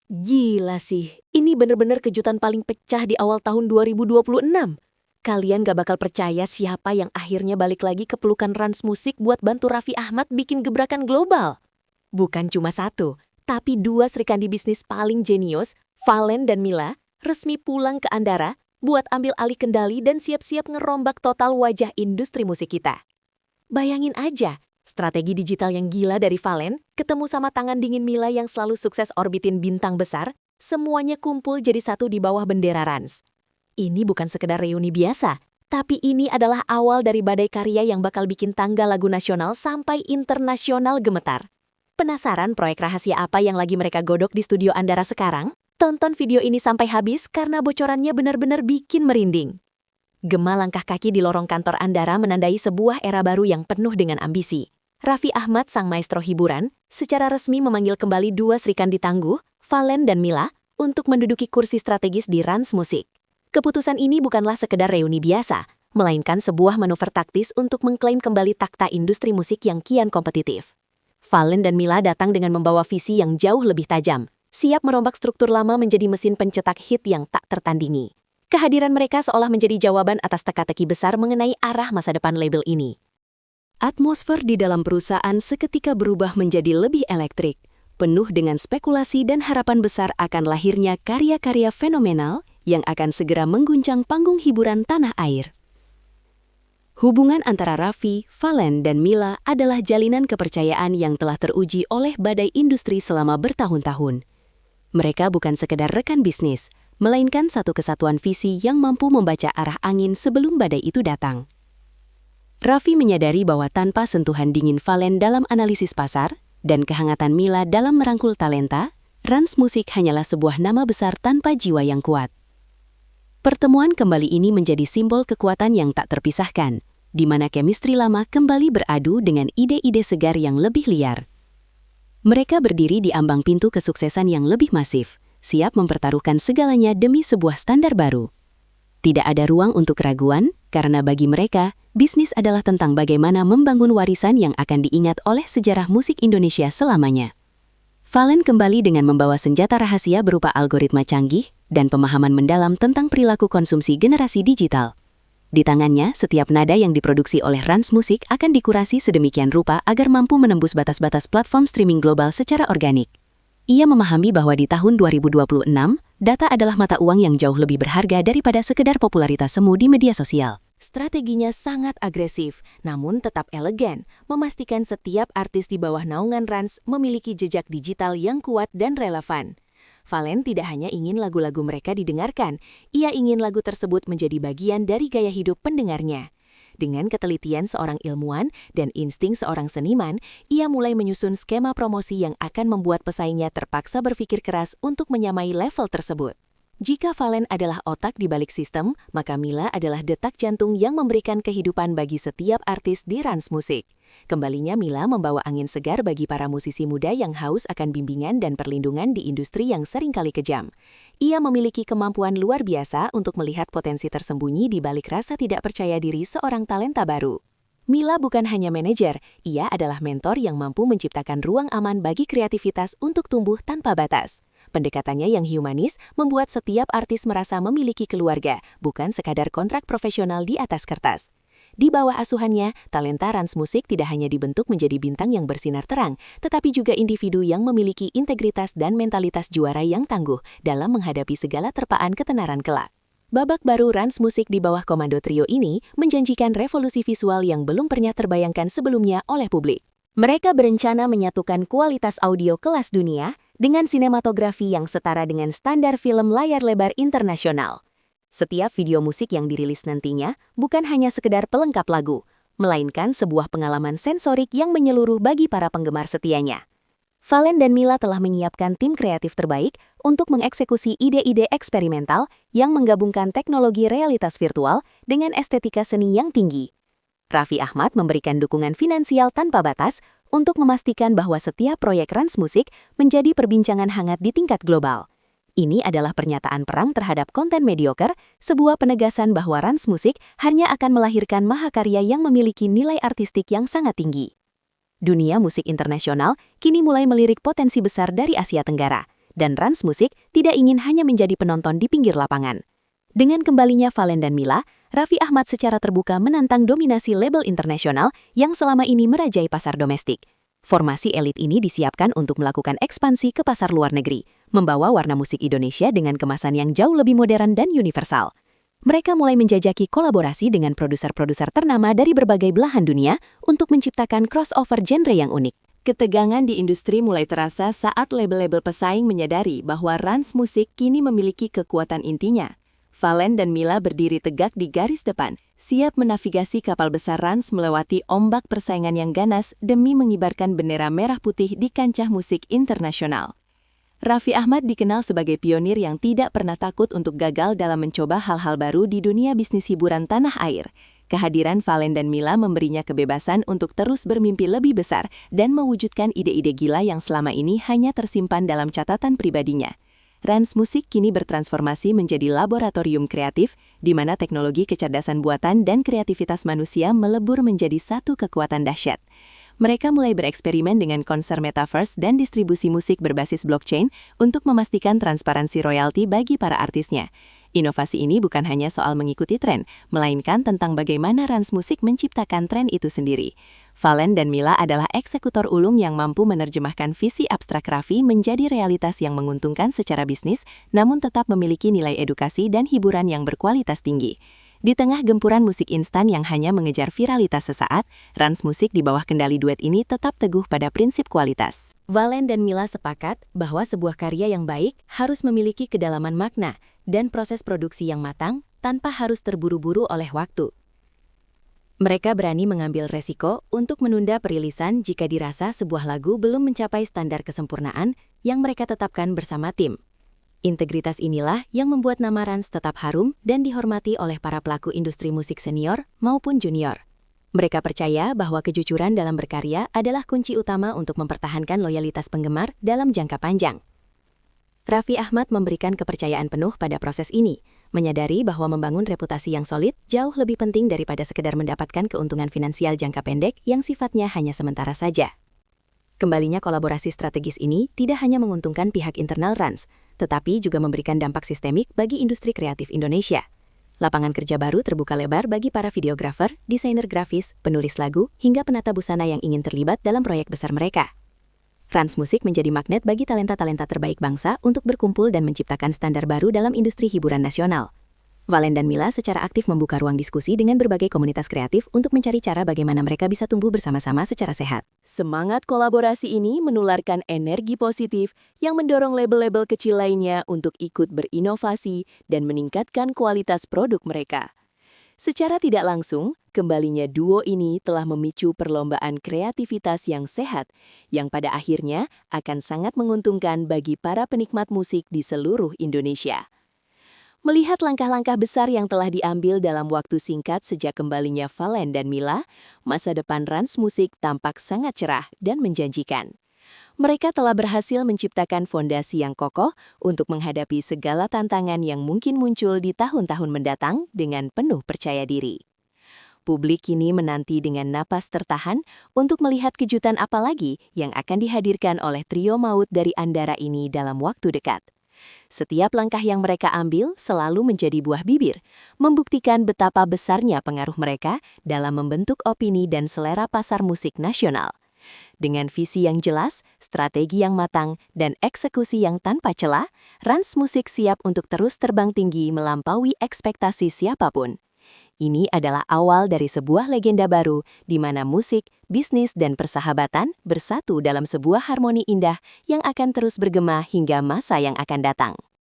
Gila sih, ini bener-bener kejutan paling pecah di awal tahun 2026. Kalian gak bakal percaya siapa yang akhirnya balik lagi ke pelukan Rans Musik buat bantu Raffi Ahmad bikin gebrakan global. Bukan cuma satu, tapi dua serikandi bisnis paling jenius, Valen dan Mila, resmi pulang ke Andara buat ambil alih kendali dan siap-siap ngerombak total wajah industri musik kita. Bayangin aja, strategi digital yang gila dari Valen, ketemu sama tangan dingin Mila yang selalu sukses orbitin bintang besar, semuanya kumpul jadi satu di bawah bendera Rans. Ini bukan sekedar reuni biasa, tapi ini adalah awal dari badai karya yang bakal bikin tangga lagu nasional sampai internasional gemetar. Penasaran proyek rahasia apa yang lagi mereka godok di studio Andara sekarang? Tonton video ini sampai habis karena bocorannya benar-benar bikin merinding. Gema langkah kaki di lorong kantor Andara menandai sebuah era baru yang penuh dengan ambisi. Raffi Ahmad, sang maestro hiburan, secara resmi memanggil kembali dua serikandi tangguh, Valen dan Mila, untuk menduduki kursi strategis di Rans Musik. Keputusan ini bukanlah sekedar reuni biasa, melainkan sebuah manuver taktis untuk mengklaim kembali takhta industri musik yang kian kompetitif. Valen dan Mila datang dengan membawa visi yang jauh lebih tajam, siap merombak struktur lama menjadi mesin pencetak hit yang tak tertandingi. Kehadiran mereka seolah menjadi jawaban atas teka-teki besar mengenai arah masa depan label ini. Atmosfer di dalam perusahaan seketika berubah menjadi lebih elektrik, penuh dengan spekulasi dan harapan besar akan lahirnya karya-karya fenomenal yang akan segera mengguncang panggung hiburan tanah air. Hubungan antara Raffi, Valen, dan Mila adalah jalinan kepercayaan yang telah teruji oleh badai industri selama bertahun-tahun. Mereka bukan sekedar rekan bisnis, melainkan satu kesatuan visi yang mampu membaca arah angin sebelum badai itu datang. Raffi menyadari bahwa tanpa sentuhan dingin Valen dalam analisis pasar dan kehangatan Mila dalam merangkul talenta, Rans Musik hanyalah sebuah nama besar tanpa jiwa yang kuat. Pertemuan kembali ini menjadi simbol kekuatan yang tak terpisahkan, di mana chemistry lama kembali beradu dengan ide-ide segar yang lebih liar. Mereka berdiri di ambang pintu kesuksesan yang lebih masif, siap mempertaruhkan segalanya demi sebuah standar baru. Tidak ada ruang untuk keraguan, karena bagi mereka, bisnis adalah tentang bagaimana membangun warisan yang akan diingat oleh sejarah musik Indonesia selamanya. Valen kembali dengan membawa senjata rahasia berupa algoritma canggih dan pemahaman mendalam tentang perilaku konsumsi generasi digital. Di tangannya, setiap nada yang diproduksi oleh Rans Musik akan dikurasi sedemikian rupa agar mampu menembus batas-batas platform streaming global secara organik. Ia memahami bahwa di tahun 2026, data adalah mata uang yang jauh lebih berharga daripada sekedar popularitas semu di media sosial. Strateginya sangat agresif, namun tetap elegan, memastikan setiap artis di bawah naungan Rans memiliki jejak digital yang kuat dan relevan. Valen tidak hanya ingin lagu-lagu mereka didengarkan, ia ingin lagu tersebut menjadi bagian dari gaya hidup pendengarnya. Dengan ketelitian seorang ilmuwan dan insting seorang seniman, ia mulai menyusun skema promosi yang akan membuat pesaingnya terpaksa berpikir keras untuk menyamai level tersebut. Jika Valen adalah otak di balik sistem, maka Mila adalah detak jantung yang memberikan kehidupan bagi setiap artis di Rans Musik. Kembalinya Mila membawa angin segar bagi para musisi muda yang haus akan bimbingan dan perlindungan di industri yang seringkali kejam. Ia memiliki kemampuan luar biasa untuk melihat potensi tersembunyi di balik rasa tidak percaya diri seorang talenta baru. Mila bukan hanya manajer, ia adalah mentor yang mampu menciptakan ruang aman bagi kreativitas untuk tumbuh tanpa batas. Pendekatannya yang humanis membuat setiap artis merasa memiliki keluarga, bukan sekadar kontrak profesional di atas kertas. Di bawah asuhannya, talenta Rans Musik tidak hanya dibentuk menjadi bintang yang bersinar terang, tetapi juga individu yang memiliki integritas dan mentalitas juara yang tangguh dalam menghadapi segala terpaan ketenaran kelak. Babak baru Rans Musik di bawah komando trio ini menjanjikan revolusi visual yang belum pernah terbayangkan sebelumnya oleh publik. Mereka berencana menyatukan kualitas audio kelas dunia dengan sinematografi yang setara dengan standar film layar lebar internasional. Setiap video musik yang dirilis nantinya bukan hanya sekedar pelengkap lagu, melainkan sebuah pengalaman sensorik yang menyeluruh bagi para penggemar setianya. Valen dan Mila telah menyiapkan tim kreatif terbaik untuk mengeksekusi ide-ide eksperimental yang menggabungkan teknologi realitas virtual dengan estetika seni yang tinggi. Raffi Ahmad memberikan dukungan finansial tanpa batas untuk memastikan bahwa setiap proyek Rans Musik menjadi perbincangan hangat di tingkat global. Ini adalah pernyataan perang terhadap konten mediocre, sebuah penegasan bahwa Rans Musik hanya akan melahirkan mahakarya yang memiliki nilai artistik yang sangat tinggi. Dunia musik internasional kini mulai melirik potensi besar dari Asia Tenggara, dan Rans Musik tidak ingin hanya menjadi penonton di pinggir lapangan. Dengan kembalinya Valen dan Mila, Raffi Ahmad secara terbuka menantang dominasi label internasional yang selama ini merajai pasar domestik. Formasi elit ini disiapkan untuk melakukan ekspansi ke pasar luar negeri, membawa warna musik Indonesia dengan kemasan yang jauh lebih modern dan universal. Mereka mulai menjajaki kolaborasi dengan produser-produser ternama dari berbagai belahan dunia untuk menciptakan crossover genre yang unik. Ketegangan di industri mulai terasa saat label-label pesaing menyadari bahwa Rans Musik kini memiliki kekuatan intinya. Valen dan Mila berdiri tegak di garis depan, siap menavigasi kapal besar Rans melewati ombak persaingan yang ganas demi mengibarkan bendera merah putih di kancah musik internasional. Raffi Ahmad dikenal sebagai pionir yang tidak pernah takut untuk gagal dalam mencoba hal-hal baru di dunia bisnis hiburan tanah air. Kehadiran Valen dan Mila memberinya kebebasan untuk terus bermimpi lebih besar dan mewujudkan ide-ide gila yang selama ini hanya tersimpan dalam catatan pribadinya. Rans Musik kini bertransformasi menjadi laboratorium kreatif, di mana teknologi kecerdasan buatan dan kreativitas manusia melebur menjadi satu kekuatan dahsyat. Mereka mulai bereksperimen dengan konser metaverse dan distribusi musik berbasis blockchain untuk memastikan transparansi royalti bagi para artisnya. Inovasi ini bukan hanya soal mengikuti tren, melainkan tentang bagaimana Rans Musik menciptakan tren itu sendiri. Valen dan Mila adalah eksekutor ulung yang mampu menerjemahkan visi abstrak Raffi menjadi realitas yang menguntungkan secara bisnis, namun tetap memiliki nilai edukasi dan hiburan yang berkualitas tinggi. Di tengah gempuran musik instan yang hanya mengejar viralitas sesaat, Rans Musik di bawah kendali duet ini tetap teguh pada prinsip kualitas. Valen dan Mila sepakat bahwa sebuah karya yang baik harus memiliki kedalaman makna dan proses produksi yang matang tanpa harus terburu-buru oleh waktu. Mereka berani mengambil resiko untuk menunda perilisan jika dirasa sebuah lagu belum mencapai standar kesempurnaan yang mereka tetapkan bersama tim. Integritas inilah yang membuat nama Rans tetap harum dan dihormati oleh para pelaku industri musik senior maupun junior. Mereka percaya bahwa kejujuran dalam berkarya adalah kunci utama untuk mempertahankan loyalitas penggemar dalam jangka panjang. Raffi Ahmad memberikan kepercayaan penuh pada proses ini, menyadari bahwa membangun reputasi yang solid jauh lebih penting daripada sekedar mendapatkan keuntungan finansial jangka pendek yang sifatnya hanya sementara saja. Kembalinya kolaborasi strategis ini tidak hanya menguntungkan pihak internal Rans, tetapi juga memberikan dampak sistemik bagi industri kreatif Indonesia. Lapangan kerja baru terbuka lebar bagi para videografer, desainer grafis, penulis lagu, hingga penata busana yang ingin terlibat dalam proyek besar mereka. Rans Musik menjadi magnet bagi talenta-talenta terbaik bangsa untuk berkumpul dan menciptakan standar baru dalam industri hiburan nasional. Valen dan Mila secara aktif membuka ruang diskusi dengan berbagai komunitas kreatif untuk mencari cara bagaimana mereka bisa tumbuh bersama-sama secara sehat. Semangat kolaborasi ini menularkan energi positif yang mendorong label-label kecil lainnya untuk ikut berinovasi dan meningkatkan kualitas produk mereka. Secara tidak langsung, kembalinya duo ini telah memicu perlombaan kreativitas yang sehat, yang pada akhirnya akan sangat menguntungkan bagi para penikmat musik di seluruh Indonesia. Melihat langkah-langkah besar yang telah diambil dalam waktu singkat sejak kembalinya Valen dan Mila, masa depan Rans Musik tampak sangat cerah dan menjanjikan. Mereka telah berhasil menciptakan fondasi yang kokoh untuk menghadapi segala tantangan yang mungkin muncul di tahun-tahun mendatang dengan penuh percaya diri. Publik kini menanti dengan napas tertahan untuk melihat kejutan apa lagi yang akan dihadirkan oleh trio maut dari Andara ini dalam waktu dekat. Setiap langkah yang mereka ambil selalu menjadi buah bibir, membuktikan betapa besarnya pengaruh mereka dalam membentuk opini dan selera pasar musik nasional. Dengan visi yang jelas, strategi yang matang, dan eksekusi yang tanpa celah, Rans Musik siap untuk terus terbang tinggi melampaui ekspektasi siapapun. Ini adalah awal dari sebuah legenda baru di mana musik, bisnis, dan persahabatan bersatu dalam sebuah harmoni indah yang akan terus bergema hingga masa yang akan datang.